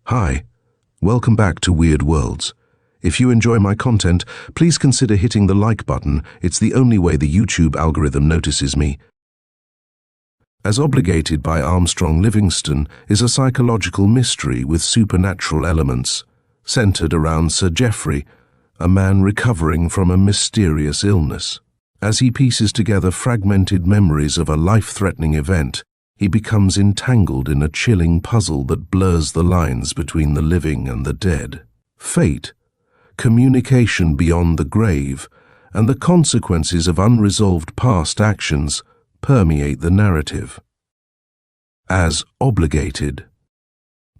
Hi, welcome back to Weird Worlds. If you enjoy my content, please consider hitting the like button. It's the only way the YouTube algorithm notices me. As Obligated by Armstrong Livingston is a psychological mystery with supernatural elements, centered around Sir Geoffrey, a man recovering from a mysterious illness. As he pieces together fragmented memories of a life-threatening event, he becomes entangled in a chilling puzzle that blurs the lines between the living and the dead. Fate, communication beyond the grave, and the consequences of unresolved past actions permeate the narrative. As Obligated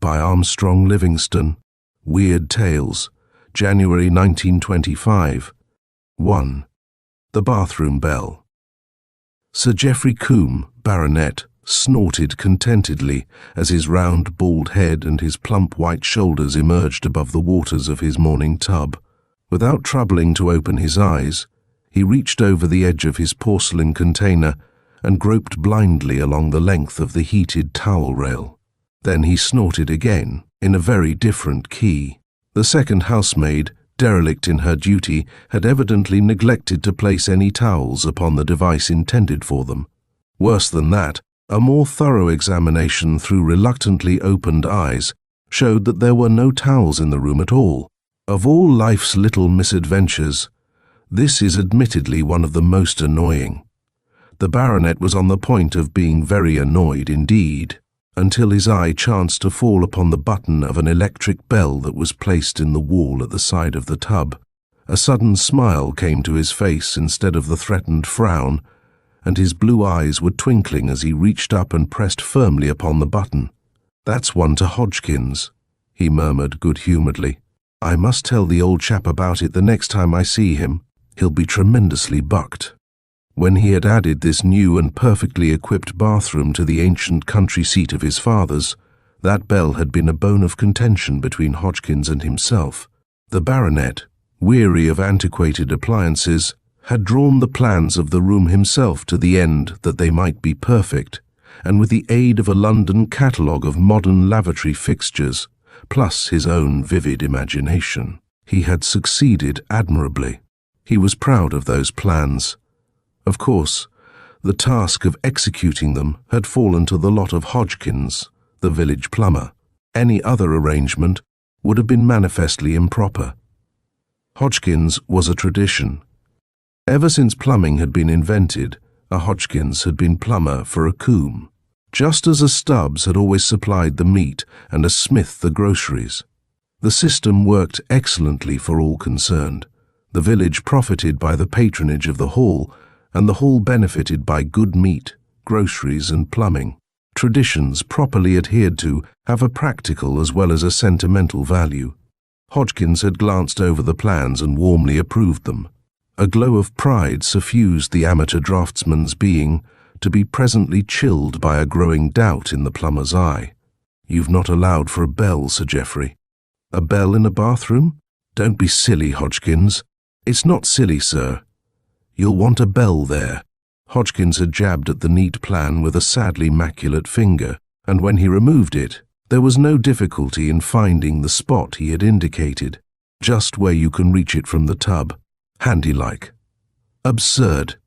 by Armstrong Livingston, Weird Tales, January 1925. 1. The Bathroom Bell. Sir Geoffrey Combe, Baronet, snorted contentedly as his round, bald head and his plump white shoulders emerged above the waters of his morning tub. Without troubling to open his eyes, he reached over the edge of his porcelain container and groped blindly along the length of the heated towel rail. Then he snorted again, in a very different key. The second housemaid, derelict in her duty, had evidently neglected to place any towels upon the device intended for them. Worse than that, a more thorough examination through reluctantly opened eyes showed that there were no towels in the room at all. Of all life's little misadventures, this is admittedly one of the most annoying. The baronet was on the point of being very annoyed indeed, until his eye chanced to fall upon the button of an electric bell that was placed in the wall at the side of the tub. A sudden smile came to his face instead of the threatened frown, and his blue eyes were twinkling as he reached up and pressed firmly upon the button. "That's one to Hodgkins," he murmured good-humouredly. "I must tell the old chap about it the next time I see him. He'll be tremendously bucked." When he had added this new and perfectly equipped bathroom to the ancient country seat of his fathers, that bell had been a bone of contention between Hodgkins and himself. The baronet, weary of antiquated appliances, had drawn the plans of the room himself to the end that they might be perfect, and with the aid of a London catalogue of modern lavatory fixtures, plus his own vivid imagination, he had succeeded admirably. He was proud of those plans. Of course, the task of executing them had fallen to the lot of Hodgkins, the village plumber. Any other arrangement would have been manifestly improper. Hodgkins was a tradition. Ever since plumbing had been invented, a Hodgkins had been plumber for a Combe, just as a Stubbs had always supplied the meat and a Smith the groceries. The system worked excellently for all concerned. The village profited by the patronage of the hall, and the hall benefited by good meat, groceries and plumbing. Traditions properly adhered to have a practical as well as a sentimental value. Hodgkins had glanced over the plans and warmly approved them. A glow of pride suffused the amateur draftsman's being, to be presently chilled by a growing doubt in the plumber's eye. "You've not allowed for a bell, Sir Geoffrey." "A bell in a bathroom? Don't be silly, Hodgkins." "It's not silly, sir. You'll want a bell there." Hodgkins had jabbed at the neat plan with a sadly maculate finger, and when he removed it, there was no difficulty in finding the spot he had indicated, just where you can reach it from the tub. Handy-like. Absurd.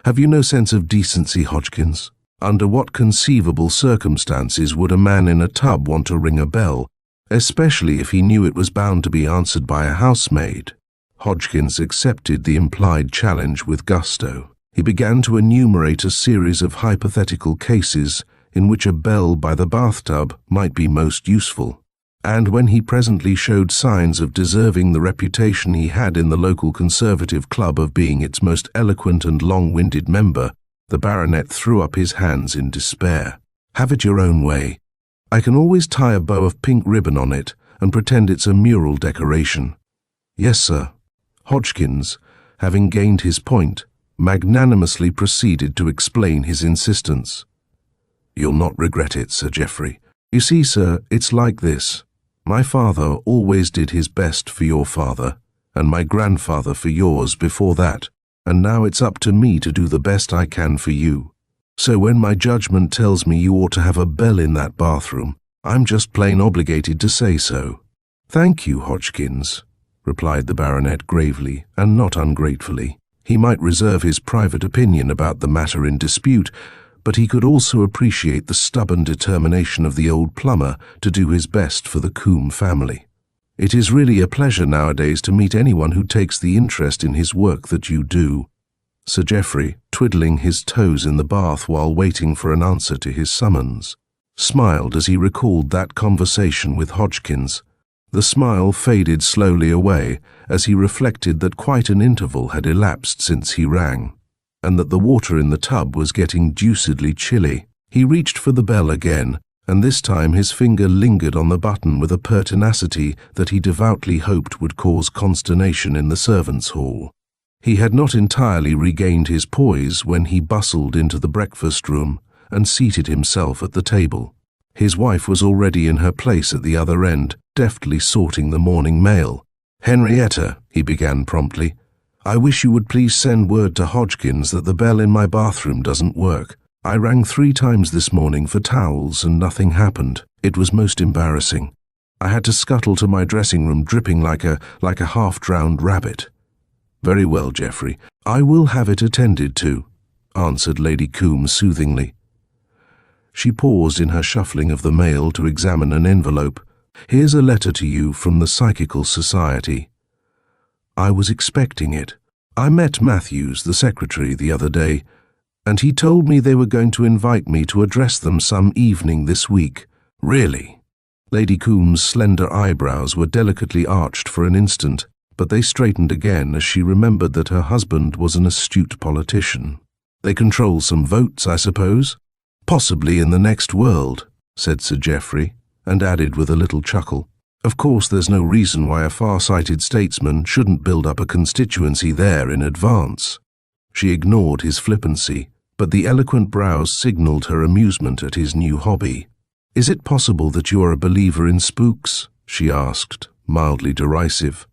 Have you no sense of decency, Hodgkins? Under what conceivable circumstances would a man in a tub want to ring a bell, especially if he knew it was bound to be answered by a housemaid? Hodgkins accepted the implied challenge with gusto. He began to enumerate a series of hypothetical cases in which a bell by the bathtub might be most useful. And when he presently showed signs of deserving the reputation he had in the local Conservative club of being its most eloquent and long-winded member, the baronet threw up his hands in despair. "Have it your own way. I can always tie a bow of pink ribbon on it and pretend it's a mural decoration." "Yes, sir." Hodgkins, having gained his point, magnanimously proceeded to explain his insistence. "You'll not regret it, Sir Geoffrey. You see, sir, it's like this. My father always did his best for your father, and my grandfather for yours before that, and now it's up to me to do the best I can for you. So when my judgment tells me you ought to have a bell in that bathroom, I'm just plain obligated to say so." "Thank you, Hodgkins," replied the baronet gravely and not ungratefully. He might reserve his private opinion about the matter in dispute, but he could also appreciate the stubborn determination of the old plumber to do his best for the Combe family. "It is really a pleasure nowadays to meet anyone who takes the interest in his work that you do." Sir Geoffrey, twiddling his toes in the bath while waiting for an answer to his summons, smiled as he recalled that conversation with Hodgkins. The smile faded slowly away as he reflected that quite an interval had elapsed since he rang, and that the water in the tub was getting deucedly chilly. He reached for the bell again, and this time his finger lingered on the button with a pertinacity that he devoutly hoped would cause consternation in the servants' hall. He had not entirely regained his poise when he bustled into the breakfast room and seated himself at the table. His wife was already in her place at the other end, deftly sorting the morning mail. "Henrietta," he began promptly, "I wish you would please send word to Hodgkins that the bell in my bathroom doesn't work. I rang 3 times this morning for towels and nothing happened. It was most embarrassing. I had to scuttle to my dressing room dripping like a half-drowned rabbit." "Very well, Geoffrey. I will have it attended to," answered Lady Combe soothingly. She paused in her shuffling of the mail to examine an envelope. "Here's a letter to you from the Psychical Society. I was expecting it. I met Matthews, the secretary, the other day, and he told me they were going to invite me to address them some evening this week." "Really?" Lady Combe's slender eyebrows were delicately arched for an instant, but they straightened again as she remembered that her husband was an astute politician. "They control some votes, I suppose?" "Possibly in the next world," said Sir Geoffrey, and added with a little chuckle, "Of course there's no reason why a far-sighted statesman shouldn't build up a constituency there in advance." She ignored his flippancy, but the eloquent brows signalled her amusement at his new hobby. "Is it possible that you are a believer in spooks?" she asked, mildly derisive.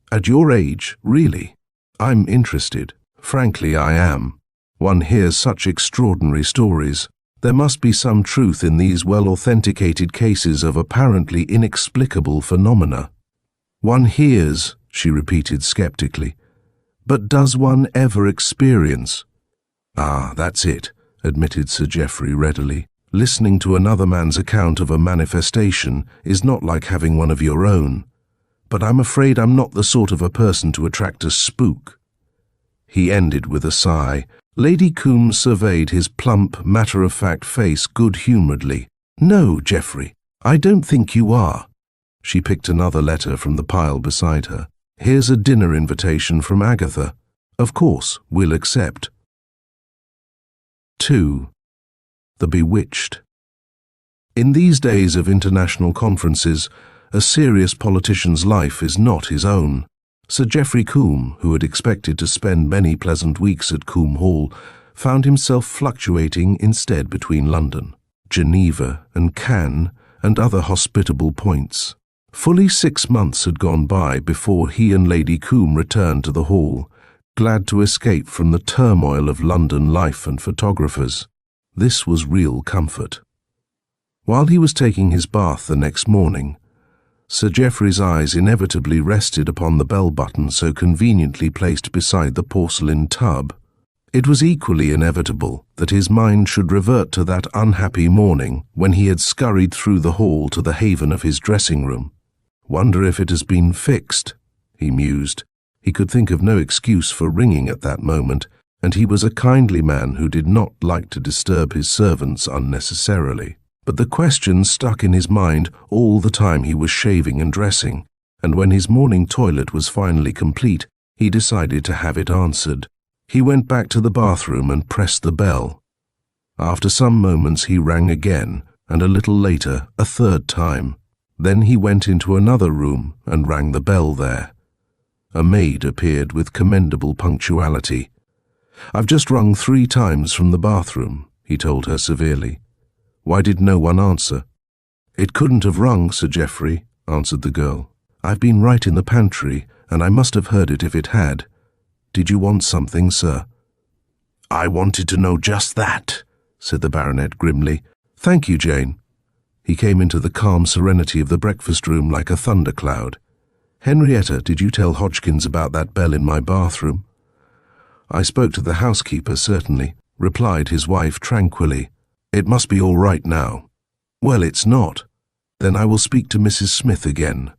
"At your age, really? I'm interested. Frankly, I am. One hears such extraordinary stories. There must be some truth in these well-authenticated cases of apparently inexplicable phenomena." "One hears," she repeated skeptically. "But does one ever experience?" "Ah, that's it," admitted Sir Geoffrey readily. "Listening to another man's account of a manifestation is not like having one of your own. But I'm afraid I'm not the sort of a person to attract a spook." He ended with a sigh. Lady Combe surveyed his plump, matter-of-fact face good-humouredly. "No, Geoffrey, I don't think you are." She picked another letter from the pile beside her. "Here's a dinner invitation from Agatha. Of course, we'll accept." 2. The Bewitched. In these days of international conferences, a serious politician's life is not his own. Sir Geoffrey Combe, who had expected to spend many pleasant weeks at Combe Hall, found himself fluctuating instead between London, Geneva, and Cannes, and other hospitable points. Fully 6 months had gone by before he and Lady Combe returned to the Hall, glad to escape from the turmoil of London life and photographers. This was real comfort. While he was taking his bath the next morning, Sir Geoffrey's eyes inevitably rested upon the bell button so conveniently placed beside the porcelain tub. It was equally inevitable that his mind should revert to that unhappy morning when he had scurried through the hall to the haven of his dressing room. "Wonder if it has been fixed," he mused. He could think of no excuse for ringing at that moment, and he was a kindly man who did not like to disturb his servants unnecessarily. But the question stuck in his mind all the time he was shaving and dressing, and when his morning toilet was finally complete, he decided to have it answered. He went back to the bathroom and pressed the bell. After some moments he rang again, and a little later a 3rd time. Then he went into another room and rang the bell there. A maid appeared with commendable punctuality. "I've just rung 3 times from the bathroom," he told her severely. "Why did no one answer?" "It couldn't have rung, Sir Geoffrey," answered the girl. "I've been right in the pantry, and I must have heard it if it had. Did you want something, sir?" "I wanted to know just that," said the baronet grimly. "Thank you, Jane." He came into the calm serenity of the breakfast room like a thundercloud. "Henrietta, did you tell Hodgkins about that bell in my bathroom?" "I spoke to the housekeeper, certainly," replied his wife tranquilly. "It must be all right now." "Well, it's not." "Then I will speak to Mrs. Smith again."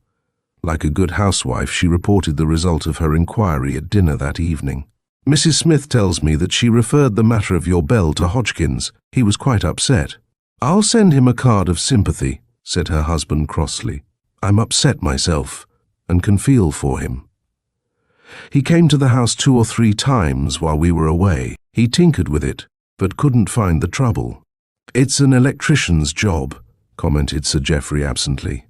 Like a good housewife, she reported the result of her inquiry at dinner that evening. "Mrs. Smith tells me that she referred the matter of your bell to Hodgkins. He was quite upset." "I'll send him a card of sympathy," said her husband crossly. "I'm upset myself, and can feel for him. He came to the house 2 or 3 times while we were away. He tinkered with it, but couldn't find the trouble." "It's an electrician's job," commented Sir Geoffrey absently.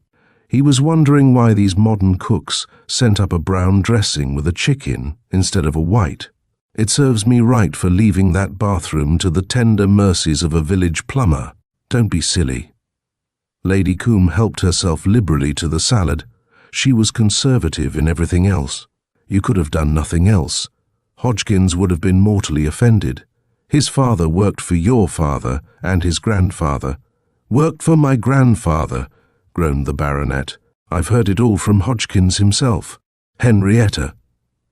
He was wondering why these modern cooks sent up a brown dressing with a chicken instead of a white. "It serves me right for leaving that bathroom to the tender mercies of a village plumber. Don't be silly." Lady Combe helped herself liberally to the salad. She was conservative in everything else. You could have done nothing else. Hodgkins would have been mortally offended. His father worked for your father and his grandfather. "Worked for my grandfather," groaned the baronet. "I've heard it all from Hodgkins himself." "Henrietta."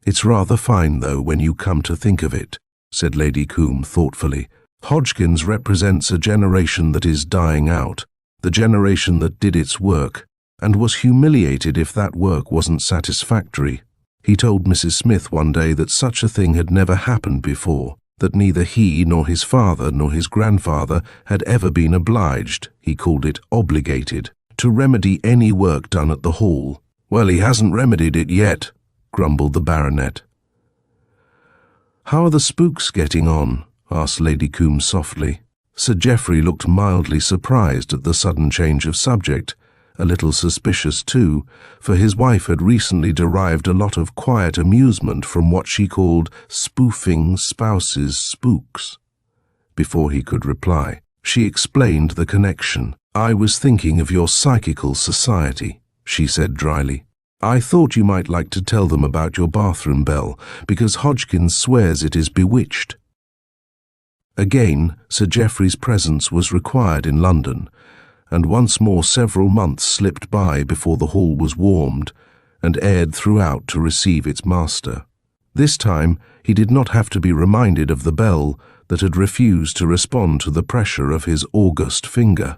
"It's rather fine, though, when you come to think of it," said Lady Combe thoughtfully. "Hodgkins represents a generation that is dying out, the generation that did its work, and was humiliated if that work wasn't satisfactory. He told Mrs. Smith one day that such a thing had never happened before, that neither he nor his father nor his grandfather had ever been obliged, he called it obligated, to remedy any work done at the hall. "Well, he hasn't remedied it yet," grumbled the baronet. "How are the spooks getting on?" asked Lady Combe softly. Sir Geoffrey looked mildly surprised at the sudden change of subject, a little suspicious too, for his wife had recently derived a lot of quiet amusement from what she called spoofing spouses' spooks. Before he could reply, she explained the connection. "I was thinking of your psychical society," she said dryly. "I thought you might like to tell them about your bathroom bell, because Hodgkins swears it is bewitched." Again, Sir Geoffrey's presence was required in London, and once more several months slipped by before the hall was warmed and aired throughout to receive its master. This time he did not have to be reminded of the bell that had refused to respond to the pressure of his august finger.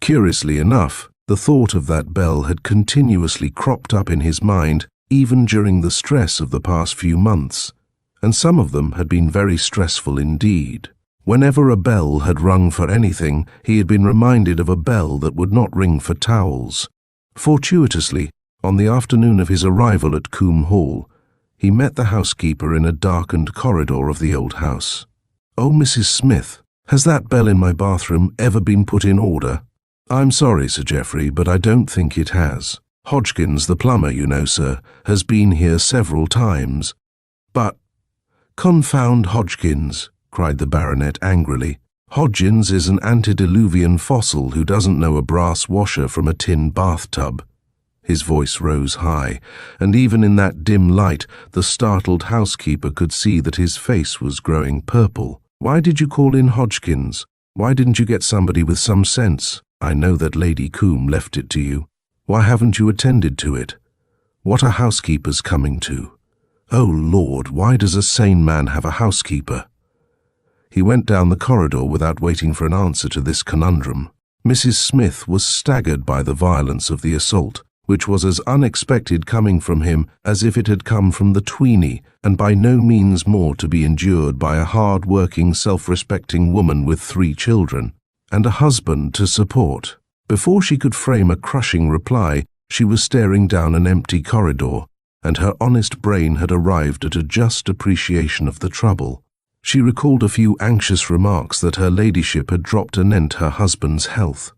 Curiously enough, the thought of that bell had continuously cropped up in his mind even during the stress of the past few months, and some of them had been very stressful indeed. Whenever a bell had rung for anything, he had been reminded of a bell that would not ring for towels. Fortuitously, on the afternoon of his arrival at Combe Hall, he met the housekeeper in a darkened corridor of the old house. "Oh, Mrs. Smith, has that bell in my bathroom ever been put in order?" "I'm sorry, Sir Geoffrey, but I don't think it has. Hodgkins, the plumber, you know, sir, has been here several times." "But—" "Confound Hodgkins!" cried the baronet angrily. "Hodgkins is an antediluvian fossil who doesn't know a brass washer from a tin bathtub." His voice rose high, and even in that dim light the startled housekeeper could see that his face was growing purple. "Why did you call in Hodgkins? Why didn't you get somebody with some sense? I know that Lady Combe left it to you. Why haven't you attended to it? What are housekeepers coming to? Oh, Lord, why does a sane man have a housekeeper?" He went down the corridor without waiting for an answer to this conundrum. Mrs. Smith was staggered by the violence of the assault, which was as unexpected coming from him as if it had come from the tweenie, and by no means more to be endured by a hard-working, self-respecting woman with 3 children, and a husband to support. Before she could frame a crushing reply, she was staring down an empty corridor, and her honest brain had arrived at a just appreciation of the trouble. She recalled a few anxious remarks that her ladyship had dropped anent her husband's health.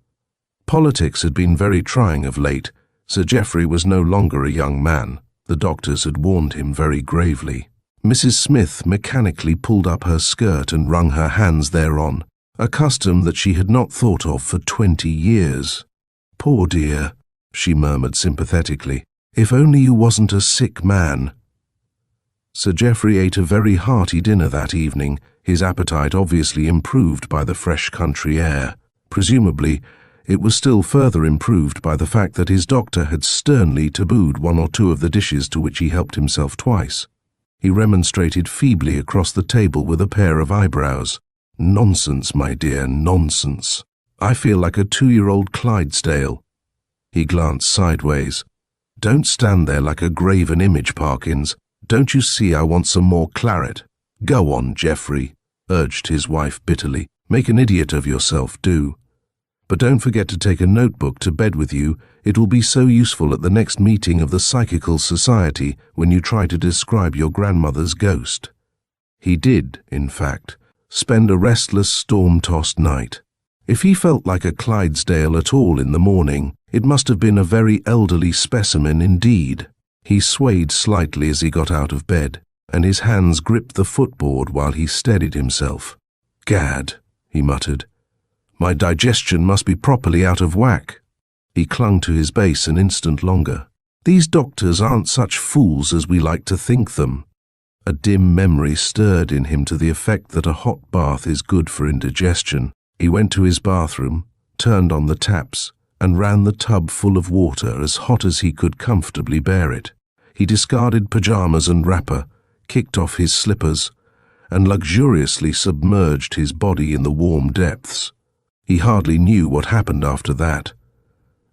Politics had been very trying of late. Sir Geoffrey was no longer a young man. The doctors had warned him very gravely. Mrs. Smith mechanically pulled up her skirt and wrung her hands thereon, a custom that she had not thought of for 20 years. "Poor dear," she murmured sympathetically. "If only you wasn't a sick man." Sir Geoffrey ate a very hearty dinner that evening, his appetite obviously improved by the fresh country air. Presumably, It was still further improved by the fact that his doctor had sternly tabooed one or two of the dishes to which he helped himself twice. He remonstrated feebly across the table with a pair of eyebrows. "Nonsense, my dear, nonsense. I feel like a 2-year-old Clydesdale." He glanced sideways. "Don't stand there like a graven image, Parkins. Don't you see I want some more claret?" "Go on, Geoffrey," urged his wife bitterly. "Make an idiot of yourself, do. But don't forget to take a notebook to bed with you. It will be so useful at the next meeting of the Psychical Society when you try to describe your grandmother's ghost." He did, in fact, spend a restless, storm-tossed night. If he felt like a Clydesdale at all in the morning, it must have been a very elderly specimen indeed. He swayed slightly as he got out of bed, and his hands gripped the footboard while he steadied himself. "Gad," he muttered, "my digestion must be properly out of whack." He clung to his base an instant longer. "These doctors aren't such fools as we like to think them." A dim memory stirred in him to the effect that a hot bath is good for indigestion. He went to his bathroom, turned on the taps, and ran the tub full of water as hot as he could comfortably bear it. He discarded pajamas and wrapper, kicked off his slippers, and luxuriously submerged his body in the warm depths. He hardly knew what happened after that.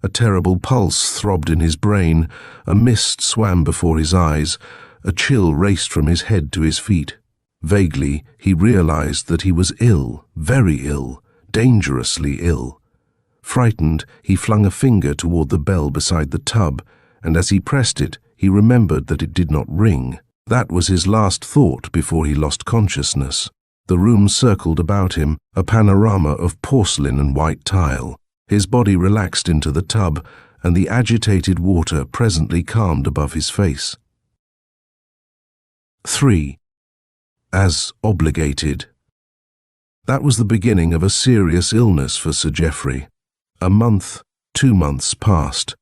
A terrible pulse throbbed in his brain, a mist swam before his eyes, a chill raced from his head to his feet. Vaguely, he realized that he was ill, very ill, dangerously ill. Frightened, he flung a finger toward the bell beside the tub, and as he pressed it, he remembered that it did not ring. That was his last thought before he lost consciousness. The room circled about him, a panorama of porcelain and white tile. His body relaxed into the tub, and the agitated water presently calmed above his face. 3. As obligated. That was the beginning of a serious illness for Sir Geoffrey. A month, 2 months passed.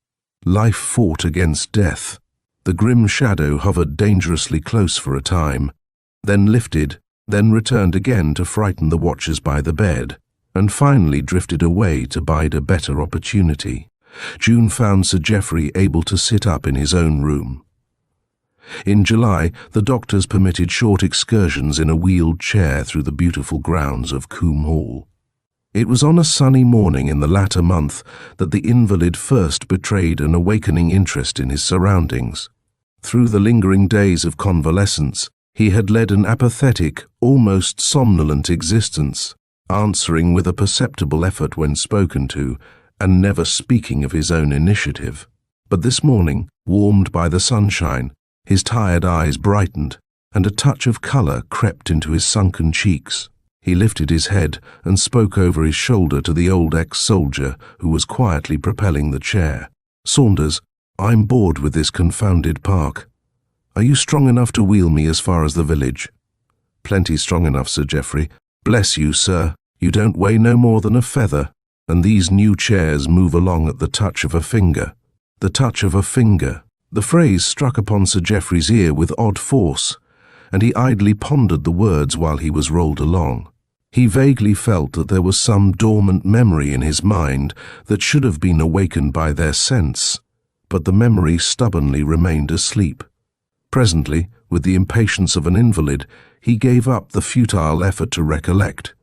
Life fought against death. The grim shadow hovered dangerously close for a time, then lifted, then returned again to frighten the watchers by the bed, and finally drifted away to bide a better opportunity. June found Sir Geoffrey able to sit up in his own room. In July, the doctors permitted short excursions in a wheeled chair through the beautiful grounds of Coombe Hall. It was on a sunny morning in the latter month that the invalid first betrayed an awakening interest in his surroundings. Through the lingering days of convalescence, he had led an apathetic, almost somnolent existence, answering with a perceptible effort when spoken to, and never speaking of his own initiative. But this morning, warmed by the sunshine, his tired eyes brightened, and a touch of colour crept into his sunken cheeks. He lifted his head and spoke over his shoulder to the old ex-soldier who was quietly propelling the chair. "Saunders, I'm bored with this confounded park. Are you strong enough to wheel me as far as the village?" "Plenty strong enough, Sir Geoffrey." "Bless you, sir. You don't weigh no more than a feather, and these new chairs move along at the touch of a finger." The touch of a finger. The phrase struck upon Sir Geoffrey's ear with odd force, and he idly pondered the words while he was rolled along. He vaguely felt that there was some dormant memory in his mind that should have been awakened by their sense, but the memory stubbornly remained asleep. Presently, with the impatience of an invalid, he gave up the futile effort to recollect.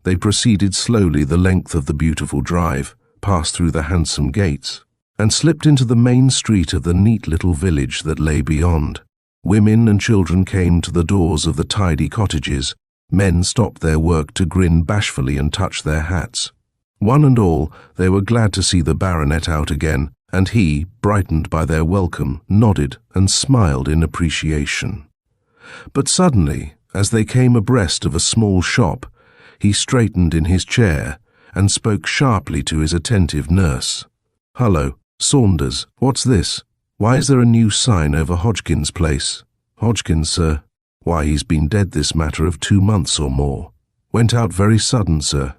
They proceeded slowly the length of the beautiful drive, passed through the handsome gates, and slipped into the main street of the neat little village that lay beyond. Women and children came to the doors of the tidy cottages. Men stopped their work to grin bashfully and touch their hats. One and all, they were glad to see the baronet out again, and he, brightened by their welcome, nodded and smiled in appreciation. But suddenly, as they came abreast of a small shop, he straightened in his chair and spoke sharply to his attentive nurse. "Hullo, Saunders, what's this? Why is there a new sign over Hodgkin's place?" "Hodgkin, sir? Why, he's been dead this matter of 2 months or more. Went out very sudden, sir.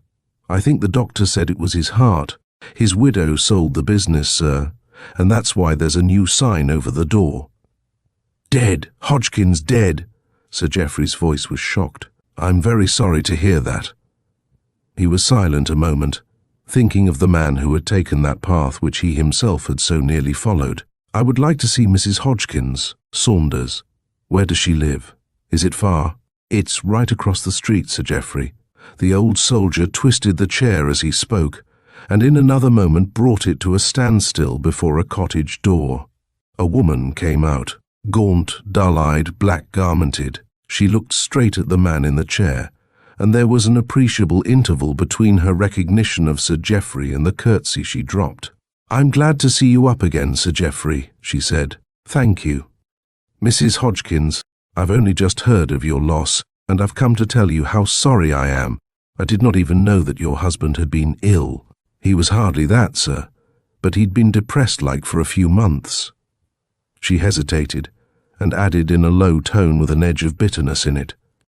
I think the doctor said it was his heart. His widow sold the business, sir, and that's why there's a new sign over the door." "Dead! Hodgkin's dead!" Sir Geoffrey's voice was shocked. "I'm very sorry to hear that." He was silent a moment, thinking of the man who had taken that path which he himself had so nearly followed. "I would like to see Mrs. Hodgkins, Saunders. Where does she live? Is it far?" "It's right across the street, Sir Geoffrey." The old soldier twisted the chair as he spoke, and in another moment brought it to a standstill before a cottage door. A woman came out, gaunt, dull-eyed, black-garmented. She looked straight at the man in the chair, and there was an appreciable interval between her recognition of Sir Geoffrey and the curtsy she dropped. "I'm glad to see you up again, Sir Geoffrey," she said. "Thank you. Mrs. Hodgkins, I've only just heard of your loss, and I've come to tell you how sorry I am. I did not even know that your husband had been ill." "He was hardly that, sir, but he'd been depressed-like for a few months." She hesitated, and added in a low tone with an edge of bitterness in it,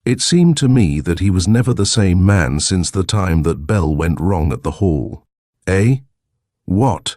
"It seemed to me that he was never the same man since the time that Bell went wrong at the Hall." "Eh? What?"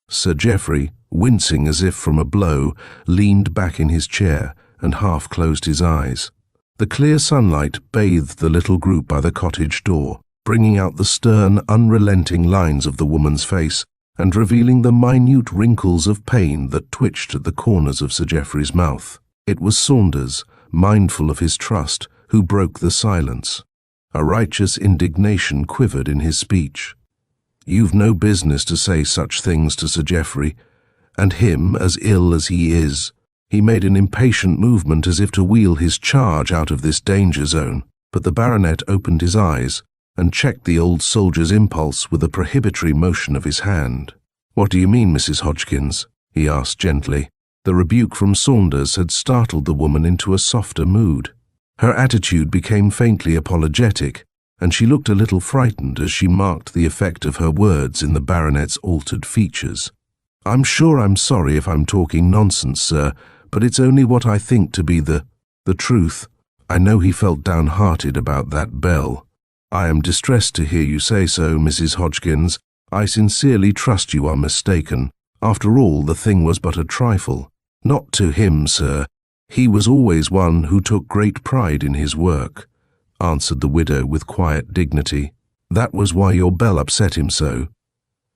Sir Geoffrey, wincing as if from a blow, leaned back in his chair and half closed his eyes. The clear sunlight bathed the little group by the cottage door, bringing out the stern, unrelenting lines of the woman's face and revealing the minute wrinkles of pain that twitched at the corners of Sir Geoffrey's mouth. It was Saunders, mindful of his trust, who broke the silence. A righteous indignation quivered in his speech. "You've no business to say such things to Sir Geoffrey, and him as ill as he is." He made an impatient movement as if to wheel his charge out of this danger zone, but the baronet opened his eyes and checked the old soldier's impulse with a prohibitory motion of his hand. "What do you mean, Mrs. Hodgkins?" he asked gently. The rebuke from Saunders had startled the woman into a softer mood. Her attitude became faintly apologetic, and she looked a little frightened as she marked the effect of her words in the baronet's altered features. "I'm sure I'm sorry if I'm talking nonsense, sir, but it's only what I think to be the truth. I know he felt downhearted about that Bell. I am distressed to hear you say so, Mrs. Hodgkins. I sincerely trust you are mistaken. After all, the thing was but a trifle." "Not to him, sir. He was always one who took great pride in his work," answered the widow with quiet dignity. "That was why your Bell upset him so.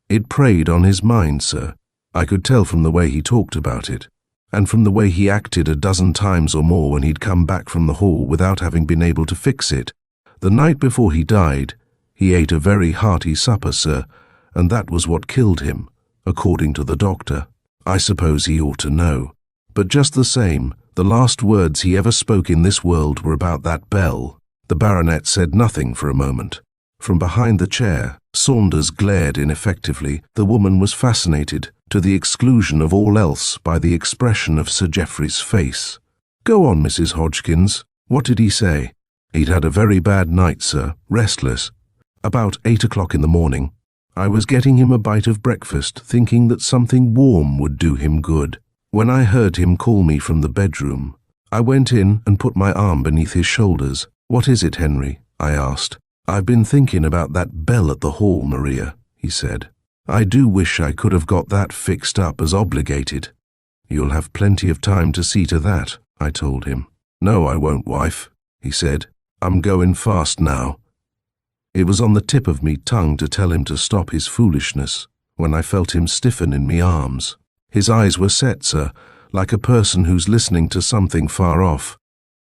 It preyed on his mind, sir. I could tell from the way he talked about it, and from the way he acted a dozen times or more when he'd come back from the Hall without having been able to fix it. The night before he died, he ate a very hearty supper, sir, and that was what killed him, according to the doctor. I suppose he ought to know. But just the same, the last words he ever spoke in this world were about that Bell." The baronet said nothing for a moment. From behind the chair, Saunders glared ineffectively. The woman was fascinated, to the exclusion of all else, by the expression of Sir Geoffrey's face. "Go on, Mrs. Hodgkins. What did he say?" "He'd had a very bad night, sir, restless. About 8 o'clock in the morning. I was getting him a bite of breakfast, thinking that something warm would do him good, when I heard him call me from the bedroom. I went in and put my arm beneath his shoulders. 'What is it, Henry?' I asked. 'I've been thinking about that Bell at the Hall, Maria,' he said. 'I do wish I could have got that fixed up as obligated.' 'You'll have plenty of time to see to that,' I told him. 'No, I won't, wife,' he said. 'I'm going fast now.' It was on the tip of me tongue to tell him to stop his foolishness, when I felt him stiffen in me arms. His eyes were set, sir, like a person who's listening to something far off.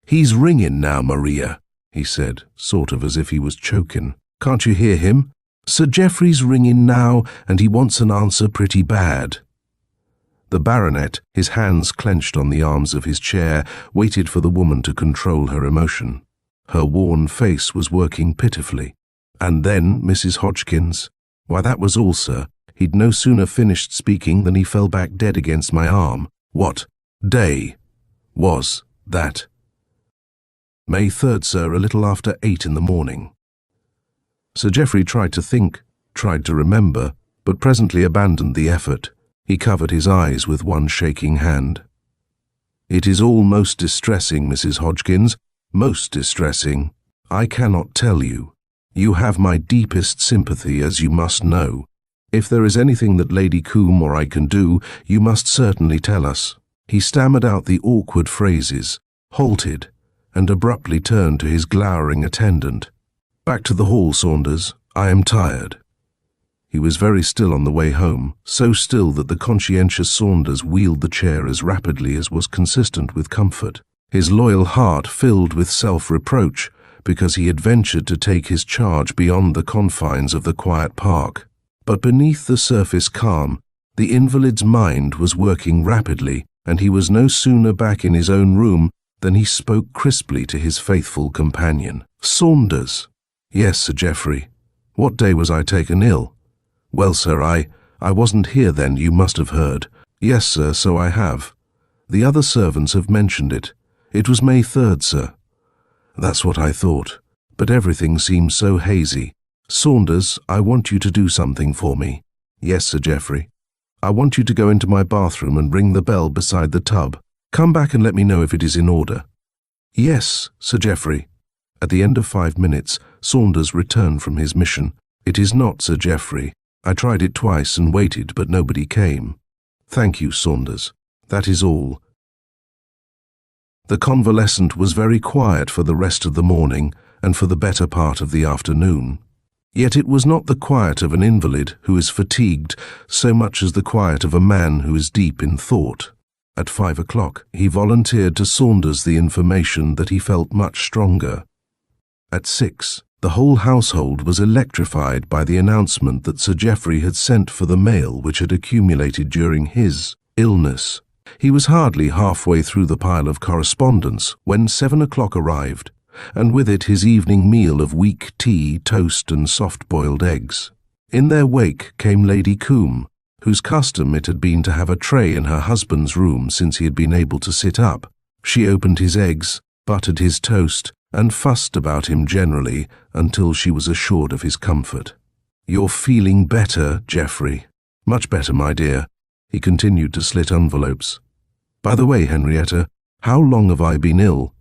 'He's ringing now, Maria,' he said, sort of as if he was choking. 'Can't you hear him? Sir Geoffrey's ringing now, and he wants an answer pretty bad.' The baronet, his hands clenched on the arms of his chair, waited for the woman to control her emotion. Her worn face was working pitifully. 'And then, Mrs. Hodgkins?' 'Why, that was all, sir. He'd no sooner finished speaking than he fell back dead against my arm.' 'What day was that?' 'May 3rd, sir, a little after 8 in the morning.' Sir Geoffrey tried to think, tried to remember, but presently abandoned the effort. He covered his eyes with one shaking hand. 'It is all most distressing, Mrs. Hodgkins, most distressing. I cannot tell you. You have my deepest sympathy, as you must know. If there is anything that Lady Combe or I can do, you must certainly tell us.' He stammered out the awkward phrases, halted, and abruptly turned to his glowering attendant. 'Back to the Hall, Saunders. I am tired.' He was very still on the way home, so still that the conscientious Saunders wheeled the chair as rapidly as was consistent with comfort. His loyal heart filled with self-reproach because he had ventured to take his charge beyond the confines of the quiet park. But beneath the surface calm, the invalid's mind was working rapidly, and he was no sooner back in his own room than he spoke crisply to his faithful companion. "Saunders." "Yes, Sir Geoffrey. What day was I taken ill?" "Well, sir, I wasn't here then, you must have heard." "Yes, sir, so I have. The other servants have mentioned it. It was May 3rd, sir." "That's what I thought, but everything seems so hazy. Saunders, I want you to do something for me." "Yes, Sir Geoffrey." "I want you to go into my bathroom and ring the bell beside the tub. Come back and let me know if it is in order." "Yes, Sir Geoffrey." At the end of 5 minutes, Saunders returned from his mission. "It is not, Sir Geoffrey. I tried it twice and waited, but nobody came." "Thank you, Saunders. That is all." The convalescent was very quiet for the rest of the morning and for the better part of the afternoon. Yet it was not the quiet of an invalid who is fatigued so much as the quiet of a man who is deep in thought. At 5 o'clock, he volunteered to Saunders the information that he felt much stronger. At 6, the whole household was electrified by the announcement that Sir Geoffrey had sent for the mail which had accumulated during his illness. He was hardly halfway through the pile of correspondence when 7 o'clock arrived, and with it his evening meal of weak tea, toast and soft-boiled eggs. In their wake came Lady Combe, whose custom it had been to have a tray in her husband's room since he had been able to sit up. She opened his eggs, buttered his toast, and fussed about him generally until she was assured of his comfort. "You're feeling better, Geoffrey?" "Much better, my dear." He continued to slit envelopes. "By the way, Henrietta, how long have I been ill?"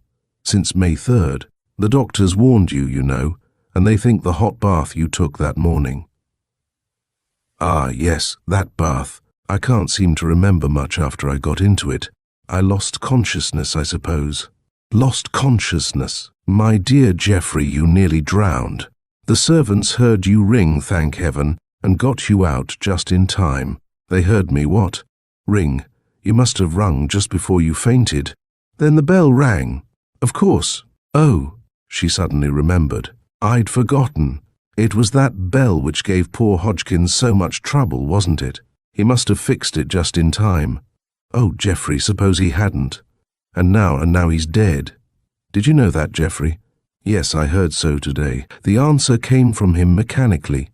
"Since May 3rd. The doctors warned you, you know, and they think the hot bath you took that morning." "Ah, yes, that bath. I can't seem to remember much after I got into it. I lost consciousness, I suppose." "Lost consciousness? My dear Geoffrey, you nearly drowned. The servants heard you ring, thank heaven, and got you out just in time." "They heard me what?" "Ring. You must have rung just before you fainted." "Then the bell rang?" "Of course." "Oh," she suddenly remembered. "I'd forgotten. It was that bell which gave poor Hodgkins so much trouble, wasn't it? He must have fixed it just in time." "Oh, Geoffrey, suppose he hadn't. And now he's dead." "Did you know that, Geoffrey?" "Yes, I heard so today." The answer came from him mechanically.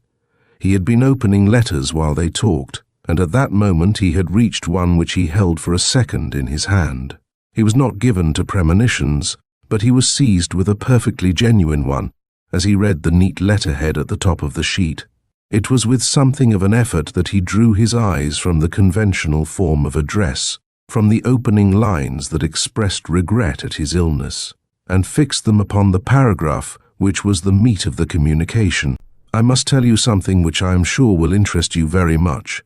He had been opening letters while they talked, and at that moment he had reached one which he held for a second in his hand. He was not given to premonitions, but he was seized with a perfectly genuine one as he read the neat letterhead at the top of the sheet. It was with something of an effort that he drew his eyes from the conventional form of address, from the opening lines that expressed regret at his illness, and fixed them upon the paragraph which was the meat of the communication. "I must tell you something which I am sure will interest you very much,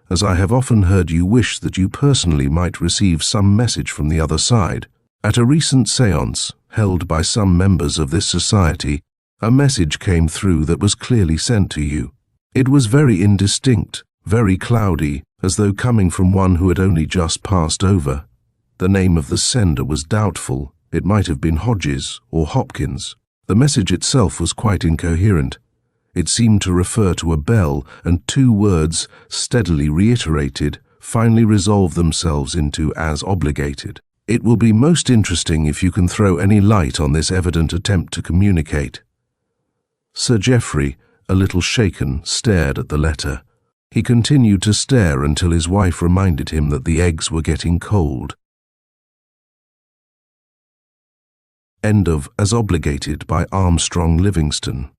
as I have often heard you wish that you personally might receive some message from the other side. At a recent séance, held by some members of this society, a message came through that was clearly sent to you. It was very indistinct, very cloudy, as though coming from one who had only just passed over. The name of the sender was doubtful. It might have been Hodges or Hopkins. The message itself was quite incoherent. It seemed to refer to a bell, and 2 words, steadily reiterated, finally resolved themselves into "as obligated." It will be most interesting if you can throw any light on this evident attempt to communicate. Sir Geoffrey, a little shaken, stared at the letter. He continued to stare until his wife reminded him that the eggs were getting cold. End of As Obligated by Armstrong Livingston.